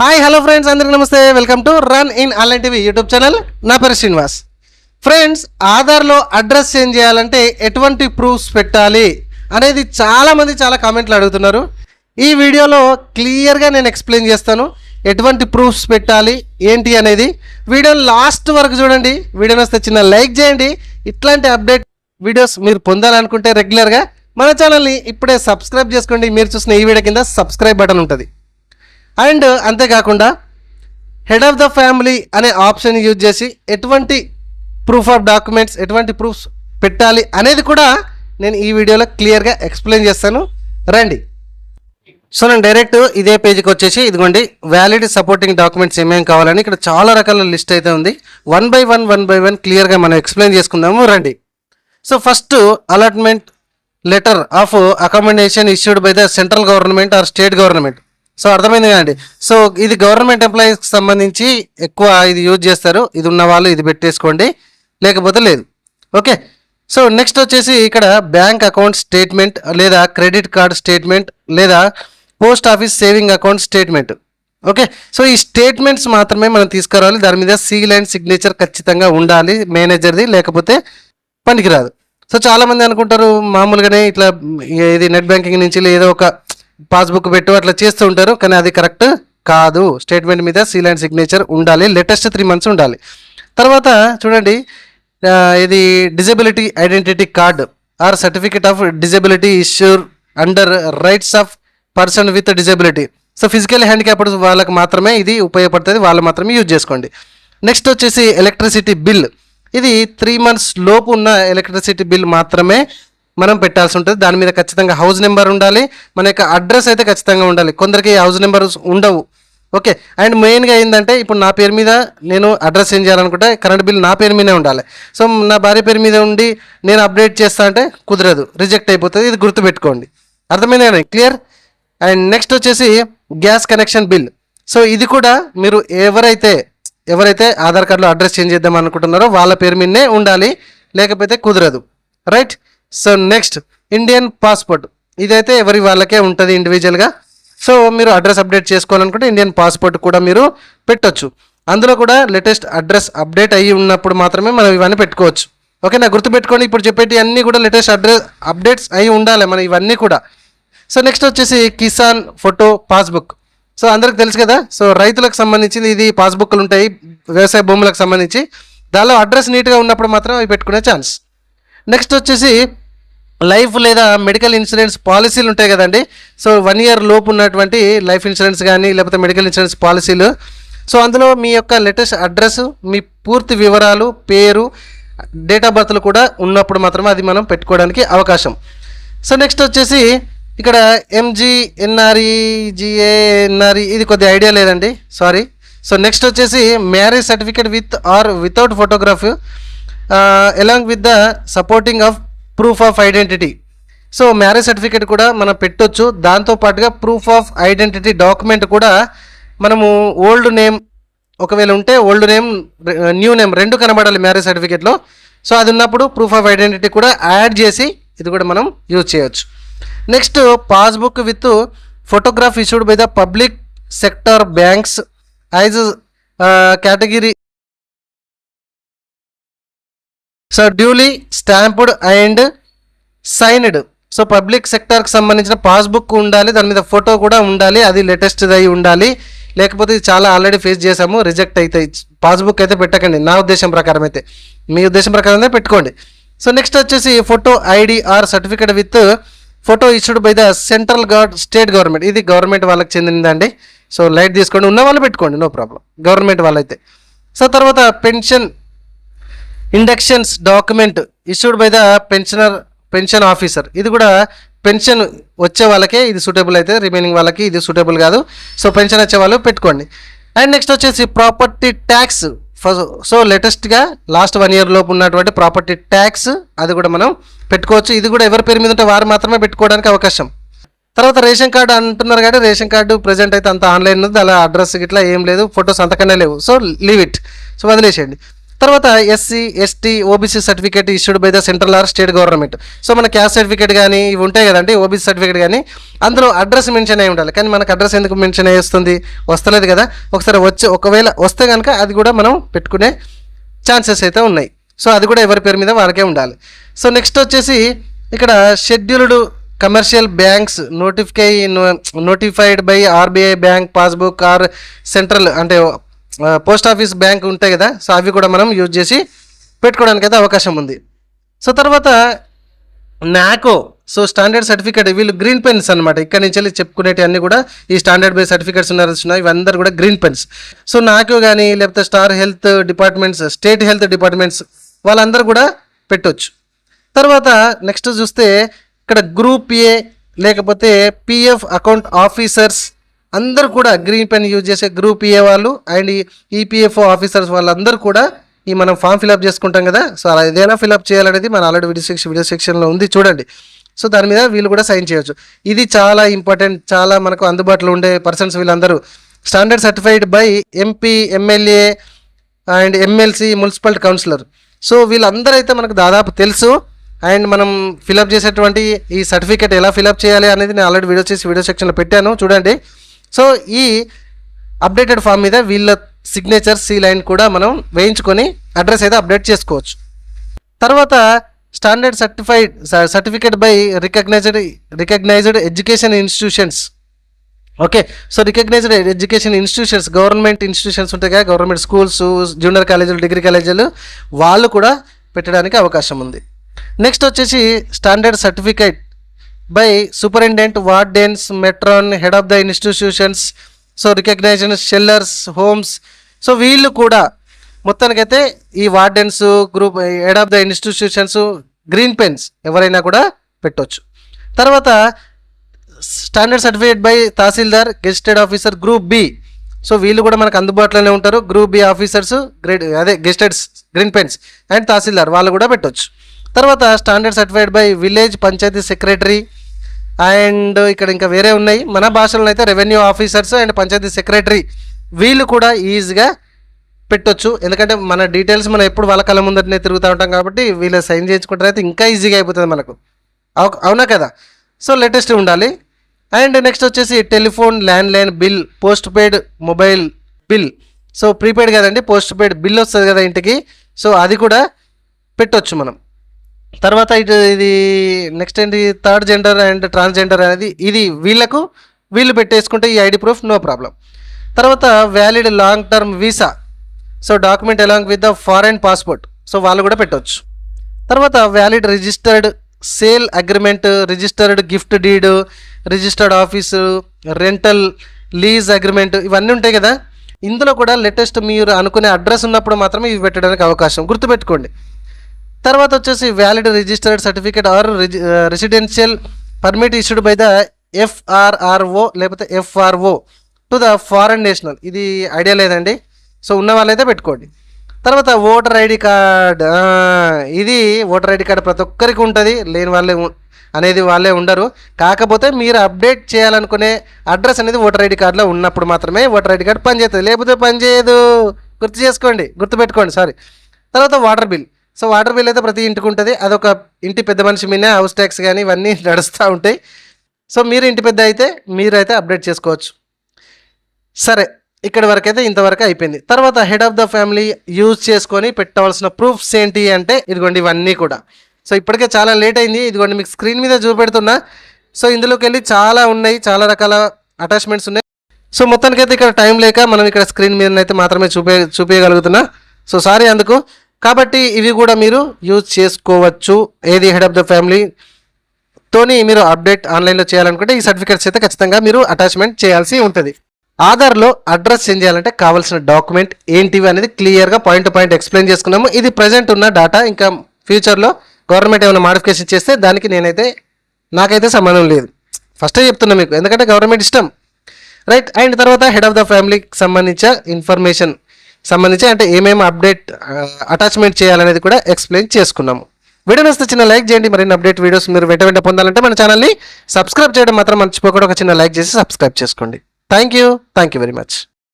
Hi hello friends, అందరికీ నమస్తే. Welcome to run in online TV YouTube channel. నా పేరు శ్రీనివాస్. ఫ్రెండ్స్, ఆధార్లో అడ్రస్ చేంజ్ చేయాలంటే ఎటువంటి ప్రూఫ్స్ పెట్టాలి అనేది చాలామంది చాలా కామెంట్లు అడుగుతున్నారు. ఈ వీడియోలో క్లియర్గా నేను ఎక్స్ప్లెయిన్ చేస్తాను ఎటువంటి ప్రూఫ్స్ పెట్టాలి ఏంటి అనేది. వీడియోని లాస్ట్ వరకు చూడండి. వీడియోని వస్తే చిన్న లైక్ చేయండి. ఇట్లాంటి అప్డేట్ వీడియోస్ మీరు పొందాలనుకుంటే రెగ్యులర్గా మన ఛానల్ని ఇప్పుడే సబ్స్క్రైబ్ చేసుకోండి. మీరు చూసిన ఈ వీడియో కింద సబ్స్క్రైబ్ బటన్ ఉంటుంది. అండ్ అంతేకాకుండా హెడ్ ఆఫ్ ద ఫ్యామిలీ అనే ఆప్షన్ యూజ్ చేసి ఎటువంటి ప్రూఫ్ ఆఫ్ డాక్యుమెంట్స్, ఎటువంటి ప్రూఫ్స్ పెట్టాలి అనేది కూడా నేను ఈ వీడియోలో క్లియర్గా ఎక్స్ప్లెయిన్ చేస్తాను. రండి. సో నేను డైరెక్ట్ ఇదే పేజ్కి వచ్చేసి ఇదిగోండి, వ్యాలిడ్ సపోర్టింగ్ డాక్యుమెంట్స్ ఏమేమి కావాలని ఇక్కడ చాలా రకాల లిస్ట్ అయితే ఉంది. వన్ బై వన్ క్లియర్గా మనం ఎక్స్ప్లెయిన్ చేసుకుందాము. రండి. So first, allotment letter of accommodation issued by the central government or state government. So అర్థమైంది కదండి. సో ఇది గవర్నమెంట్ ఎంప్లాయీస్కి సంబంధించి ఎక్కువ ఇది యూజ్ చేస్తారు. ఇది ఉన్న వాళ్ళు ఇది పెట్టేసుకోండి, లేకపోతే లేదు. ఓకే. సో నెక్స్ట్ వచ్చేసి ఇక్కడ బ్యాంక్ అకౌంట్ స్టేట్మెంట్ లేదా క్రెడిట్ కార్డ్ స్టేట్మెంట్ లేదా post office saving account statement. Okay. So ఈ స్టేట్మెంట్స్ మాత్రమే మనం తీసుకురావాలి. దాని మీద సీల్ అండ్ సిగ్నేచర్ ఖచ్చితంగా ఉండాలి మేనేజర్ది, లేకపోతే పనికిరాదు. సో చాలామంది అనుకుంటారు మామూలుగానే ఇట్లా ఇది నెట్ బ్యాంకింగ్ నుంచి ఏదో ఒక పాస్బుక్ పెట్టు అట్లా చేస్తూ ఉంటారు, కానీ అది కరెక్ట్ కాదు. స్టేట్మెంట్ మీద సీల్ అండ్ సిగ్నేచర్ ఉండాలి. లేటెస్ట్ 3 months ఉండాలి. తర్వాత చూడండి, ఇది disability identity card or certificate of disability issuer under rights of person with disability. So physical handicapped వాళ్ళకి మాత్రమే ఇది ఉపయోగపడుతుంది, వాళ్ళు మాత్రమే యూజ్ చేసుకోండి. నెక్స్ట్ వచ్చేసి ఎలక్ట్రిసిటీ బిల్. ఇది 3 months లోపు ఉన్న ఎలక్ట్రిసిటీ బిల్ మాత్రమే మనం పెట్టాల్సి ఉంటుంది. దాని మీద ఖచ్చితంగా హౌస్ నెంబర్ ఉండాలి. మన యొక్క అడ్రస్ అయితే ఖచ్చితంగా ఉండాలి. కొందరికి హౌస్ నెంబర్ ఉండవు. ఓకే. అండ్ మెయిన్గా ఏంటంటే, ఇప్పుడు నా పేరు మీద నేను అడ్రస్ చేంజ్ చేయాలనుకుంటే కరెంట్ బిల్ నా పేరు మీదే ఉండాలి. సో నా భార్య పేరు మీద ఉండి నేను అప్డేట్ చేస్తా అంటే కుదరదు, రిజెక్ట్ అయిపోతుంది. ఇది గుర్తుపెట్టుకోండి. అర్థమైంది కదా? క్లియర్. అండ్ నెక్స్ట్ వచ్చేసి గ్యాస్ కనెక్షన్ బిల్. సో ఇది కూడా మీరు ఎవరైతే ఆధార్ కార్డులో అడ్రస్ చేంజ్ చేద్దాం అనుకుంటున్నారో వాళ్ళ పేరు మీదనే ఉండాలి, లేకపోతే కుదరదు. Right. So next, Indian passport. ఇదైతే ఎవరి వాళ్ళకే ఉంటుంది ఇండివిజువల్గా. సో మీరు అడ్రస్ అప్డేట్ చేసుకోవాలనుకుంటే ఇండియన్ పాస్పోర్ట్ కూడా మీరు పెట్టొచ్చు. అందులో కూడా లేటెస్ట్ అడ్రస్ అప్డేట్ అయ్యి ఉన్నప్పుడు మాత్రమే మనం ఇవన్నీ పెట్టుకోవచ్చు. ఓకేనా? గుర్తుపెట్టుకోండి. ఇప్పుడు చెప్పేటి అన్నీ కూడా లేటెస్ట్ అప్డేట్స్ అయి ఉండాలి మనం ఇవన్నీ కూడా. సో నెక్స్ట్ వచ్చేసి కిసాన్ ఫోటో పాస్బుక్. సో అందరికి తెలుసు కదా. సో రైతులకు సంబంధించింది ఇది. పాస్బుక్లు ఉంటాయి వ్యవసాయ భూములకు సంబంధించి. దానిలో అడ్రస్ నీట్గా ఉన్నప్పుడు మాత్రం అవి పెట్టుకునే ఛాన్స్. నెక్స్ట్ వచ్చేసి లైఫ్ లేదా మెడికల్ ఇన్సూరెన్స్ పాలసీలు ఉంటాయి కదండి. సో 1 year లోపు ఉన్నటువంటి లైఫ్ ఇన్సూరెన్స్ కానీ లేకపోతే మెడికల్ ఇన్సూరెన్స్ పాలసీలు. సో అందులో మీ యొక్క లేటెస్ట్ అడ్రస్, మీ పూర్తి వివరాలు, పేరు, డేట్ ఆఫ్ బర్త్లు కూడా ఉన్నప్పుడు మాత్రమే అది మనం పెట్టుకోవడానికి అవకాశం. సో నెక్స్ట్ వచ్చేసి ఇక్కడ MGNRE ఇది కొద్దిగా ఐడియా లేదండి, సారీ. సో నెక్స్ట్ వచ్చేసి marriage certificate with or without photograph along with the supporting of proof of identity. So marriage certificate కూడా మనం పెట్టొచ్చు. దాంతోపాటుగా ప్రూఫ్ ఆఫ్ ఐడెంటిటీ డాక్యుమెంట్ కూడా మనము ఓల్డ్ నేమ్ ఒకవేళ ఉంటే ఓల్డ్ నేమ్, న్యూ నేమ్ 2 కనబడాలి మ్యారేజ్ సర్టిఫికేట్లో. సో అది ఉన్నప్పుడు ప్రూఫ్ ఆఫ్ ఐడెంటిటీ కూడా యాడ్ చేసి ఇది కూడా మనం యూజ్ చేయొచ్చు. Next, passbook with photograph issued by the public sector banks as category. So duly stamped and signed. So public సెక్టర్కి సంబంధించిన పాస్బుక్ ఉండాలి, దాని మీద ఫోటో కూడా ఉండాలి, అది లేటెస్ట్ అయి ఉండాలి. లేకపోతే ఇది చాలా ఆల్రెడీ ఫేస్ చేసాము, రిజెక్ట్ అవుతాయి. పాస్బుక్ అయితే పెట్టకండి, నా ఉద్దేశం ప్రకారం అయితే. మీ ఉద్దేశం ప్రకారం పెట్టుకోండి. సో నెక్స్ట్ వచ్చేసి photo ID are certificate with photo issued by the central state government. ఇది గవర్నమెంట్ వాళ్ళకి చెందిందండి. సో లైట్ తీసుకోండి, ఉన్న వాళ్ళు పెట్టుకోండి, నో ప్రాబ్లం, గవర్నమెంట్ వాళ్ళైతే. సో తర్వాత pension inductions document issued by the pension officer. ఇది కూడా పెన్షన్ వచ్చే వాళ్ళకే ఇది సూటబుల్ అయితే, రిమైనింగ్ వాళ్ళకి ఇది సూటబుల్ కాదు. సో పెన్షన్ వచ్చే వాళ్ళు పెట్టుకోండి. అండ్ నెక్స్ట్ వచ్చేసి ప్రాపర్టీ ట్యాక్స్. సో లేటెస్ట్గా లాస్ట్ 1 year లోపు ఉన్నటువంటి ప్రాపర్టీ ట్యాక్స్ అది కూడా మనం పెట్టుకోవచ్చు. ఇది కూడా ఎవరి పేరు మీద ఉంటే వారు మాత్రమే పెట్టుకోవడానికి అవకాశం. తర్వాత రేషన్ కార్డు అంటున్నారు కానీ రేషన్ కార్డు ప్రజెంట్ అయితే అంత ఆన్లైన్ ఉంది, అలా అడ్రస్ ఇట్లా ఏం లేదు, ఫొటోస్ అంతకన్నా లేవు. So leave it. సో వదిలేసేయండి. తర్వాత SC ST OBC certificate issued by the central or state government. So మన క్యాస్ట్ సర్టిఫికేట్ కానీ ఇవి ఉంటాయి కదండి, ఓబీసీ సర్టిఫికేట్ కానీ, అందులో అడ్రస్ మెన్షన్ అయి ఉండాలి. కానీ మనకు అడ్రస్ ఎందుకు మెన్షన్ అయ్యి వస్తుంది, వస్తలేదు కదా. ఒకసారి ఒకవేళ వస్తే కనుక అది కూడా మనం పెట్టుకునే ఛాన్సెస్ అయితే ఉన్నాయి. సో అది కూడా ఎవరి పేరు మీద వారికే ఉండాలి. సో నెక్స్ట్ వచ్చేసి ఇక్కడ scheduled commercial banks notified by RBI bank passbook or central అంటే పోస్ట్ ఆఫీస్ బ్యాంక్ ఉంటాయి కదా. సో అవి కూడా మనం యూజ్ చేసి పెట్టుకోవడానికి అయితే అవకాశం ఉంది. సో తర్వాత నాకో, సో స్టాండర్డ్ సర్టిఫికేట్, వీళ్ళు గ్రీన్ పెన్స్ అనమాట. ఇక్కడ నుంచి వెళ్ళి చెప్పుకునేవి అన్నీ కూడా ఈ స్టాండర్డ్ బేస్ సర్టిఫికేట్స్ ఉన్నాయి, ఇవందరూ కూడా గ్రీన్ పెన్స్. సో నాకో కానీ లేకపోతే star health departments, state health departments వాళ్ళందరూ కూడా పెట్టవచ్చు. తర్వాత నెక్స్ట్ చూస్తే ఇక్కడ గ్రూప్ ఏ లేకపోతే పిఎఫ్ అకౌంట్ ఆఫీసర్స్ అందరూ కూడా గ్రీన్ పెన్ యూజ్ చేసే గ్రూప్ ఏ వాళ్ళు అండ్ ఈపీఎఫ్ఓ ఆఫీసర్స్ వాళ్ళందరూ కూడా ఈ మనం ఫామ్ ఫిల్అప్ చేసుకుంటాం కదా. సో అలా ఏదైనా ఫిల్అప్ చేయాలనేది మన ఆల్రెడీ వీడియో సెక్షన్లో ఉంది చూడండి. సో దాని మీద వీళ్ళు కూడా సైన్ చేయొచ్చు. ఇది చాలా ఇంపార్టెంట్, చాలా మనకు అందుబాటులో ఉండే పర్సన్స్ వీళ్ళందరూ. Standard certified by MP, MLA and MLC, municipal councillor. So వీళ్ళందరూ అయితే మనకు దాదాపు తెలుసు. అండ్ మనం ఫిలప్ చేసేటువంటి ఈ సర్టిఫికేట్ ఎలా ఫిలప్ చేయాలి అనేది నేను ఆల్రెడీ వీడియో సెక్షన్లో పెట్టాను చూడండి. సో ఈ అప్డేటెడ్ ఫామ్ మీద వీళ్ళ సిగ్నేచర్ సీల్ అండ్ కూడా మనం వేయించుకొని అడ్రస్ అయితే అప్డేట్ చేసుకోవచ్చు. తర్వాత standard certificate by recognised education institutions. Okay, so recognised education institutions, government institutions ఉంటాయి కదా, గవర్నమెంట్ స్కూల్స్, జూనియర్ కాలేజీలు, డిగ్రీ కాలేజీలు, వాళ్ళు కూడా పెట్టడానికి అవకాశం ఉంది. నెక్స్ట్ వచ్చేసి standard certificate by superintendent, wardens, matron, head of the institutions, so recognition shelters, homes. So వీళ్ళు కూడా మొత్తానికైతే ఈ wardens group, head of the institutions, green pens ఎవరైనా కూడా పెట్టవచ్చు. తర్వాత standard certificate by tahsildar, gazetted officer, group B. So వీళ్ళు కూడా మనకు అందుబాటులోనే ఉంటారు. Group B officers gazetteds green pens and tahsildar వాళ్ళు కూడా పెట్టవచ్చు. తర్వాత standard certified by village panchayati secretary and ఇక్కడ ఇంకా వేరే ఉన్నాయి. మన భాషలో అయితే revenue officers and panchayati secretary వీళ్ళు కూడా ఈజీగా పెట్టొచ్చు. ఎందుకంటే మన డీటెయిల్స్ మనం ఎప్పుడు వాళ్ళ కళ్ళ ముందరనే తిరుగుతూ ఉంటాం కాబట్టి వీళ్ళు సైన్ చేయించుకుంటారు అయితే ఇంకా ఈజీగా అయిపోతుంది మనకు, అవునా కదా. సో లేటెస్ట్ ఉండాలి. అండ్ నెక్స్ట్ వచ్చేసి telephone, landline bill, post paid mobile bill. So prepaid కదండి, పోస్ట్ పెయిడ్ బిల్ వస్తుంది కదా ఇంటికి, సో అది కూడా పెట్టొచ్చు మనం. తర్వాత ఇది నెక్స్ట్ ఏంటి, థర్డ్ జెండర్ అండ్ ట్రాన్స్జెండర్ అనేది ఇది వీళ్ళు పెట్టేసుకుంటే ఈ ఐడి ప్రూఫ్ నో ప్రాబ్లం. తర్వాత valid long term visa, so document along with the foreign passport, so వాళ్ళు కూడా పెట్టవచ్చు. తర్వాత valid registered sale agreement, registered gift deed, registered office, rental lease agreement, ఇవన్నీ ఉంటాయి కదా. ఇందులో కూడా లేటెస్ట్ మీరు అనుకునే అడ్రస్ ఉన్నప్పుడు మాత్రమే ఇవి పెట్టడానికి అవకాశం, గుర్తుపెట్టుకోండి. తర్వాత వచ్చేసి valid registered certificate or residential permit issued by the FRRO లేకపోతే FRO to the foreign national, ఇది ఐడియా లేదండి, సో ఉన్న వాళ్ళైతే పెట్టుకోండి. తర్వాత ఓటర్ ఐడి కార్డ్, ఇది ఓటర్ ఐడి కార్డ్ ప్రతి ఒక్కరికి ఉంటుంది, లేని వాళ్ళే ఉండరు. కాకపోతే మీరు అప్డేట్ చేయాలనుకునే అడ్రస్ అనేది ఓటర్ ఐడి కార్డులో ఉన్నప్పుడు మాత్రమే ఓటర్ ఐడి కార్డు పనిచేస్తుంది, లేకపోతే పనిచేయదు, గుర్తుపెట్టుకోండి. తర్వాత water bill, so water bill అయితే ప్రతి ఇంటికి ఉంటుంది, అదొక ఇంటి పెద్ద మనిషి మీద హౌస్ ట్యాక్స్ కానీ ఇవన్నీ నడుస్తూ ఉంటాయి. సో మీరు ఇంటి పెద్ద అయితే మీరైతే అప్డేట్ చేసుకోవచ్చు. సరే, ఇక్కడి వరకు అయితే ఇంతవరకు అయిపోయింది. తర్వాత head of the family use చేసుకొని పెట్టవలసిన ప్రూఫ్స్ ఏంటి అంటే ఇదిగోండి ఇవన్నీ కూడా. సో ఇప్పటికే చాలా లేట్ అయింది, ఇదిగోండి మీకు స్క్రీన్ మీద చూపెడుతున్నా. సో ఇందులోకి వెళ్ళి చాలా ఉన్నాయి, చాలా రకాల అటాచ్మెంట్స్ ఉన్నాయి. సో మొత్తానికైతే ఇక్కడ టైం లేక మనం ఇక్కడ స్క్రీన్ మీద అయితే మాత్రమే చూపించగలుగుతున్నా, సో సారీ అందుకు. కాబట్టి ఇవి కూడా మీరు యూజ్ చేసుకోవచ్చు. ఏది హెడ్ ఆఫ్ ద ఫ్యామిలీ తోని మీరు అప్డేట్ ఆన్లైన్లో చేయాలనుకుంటే ఈ సర్టిఫికేట్స్ అయితే ఖచ్చితంగా మీరు అటాచ్మెంట్ చేయాల్సి ఉంటుంది. ఆధార్లో అడ్రస్ చేంజ్ చేయాలంటే కావాల్సిన డాక్యుమెంట్ ఏంటివి అనేది క్లియర్గా పాయింట్ టు పాయింట్ ఎక్స్ప్లెయిన్ చేసుకున్నాము. ఇది ప్రజెంట్ ఉన్న డేటా, ఇంకా ఫ్యూచర్లో గవర్నమెంట్ ఏమైనా మాడిఫికేషన్ చేస్తే దానికి నాకైతే సంబంధం లేదు, ఫస్టే చెప్తున్నా మీకు, ఎందుకంటే గవర్నమెంట్ ఇష్టం, రైట్. అండ్ తర్వాత హెడ్ ఆఫ్ ద ఫ్యామిలీకి సంబంధించిన ఇన్ఫర్మేషన్ అంటే ఏమేమి అటాచ్మెంట్ చేయాలనేది కూడా ఎక్స్ప్లెయిన్ చేసుకున్నాము. వీడియో నచ్చితే చిన్న లైక్ చేయండి. మరిన్ని అప్డేట్ వీడియోస్ మీరు వెంట పొందాలంటే మన ఛానల్ని సబ్స్క్రైబ్ చేయడం మాత్రం మర్చిపోకుండా ఒక చిన్న లైక్ చేసి సబ్స్క్రైబ్ చేసుకోండి. Thank you very much.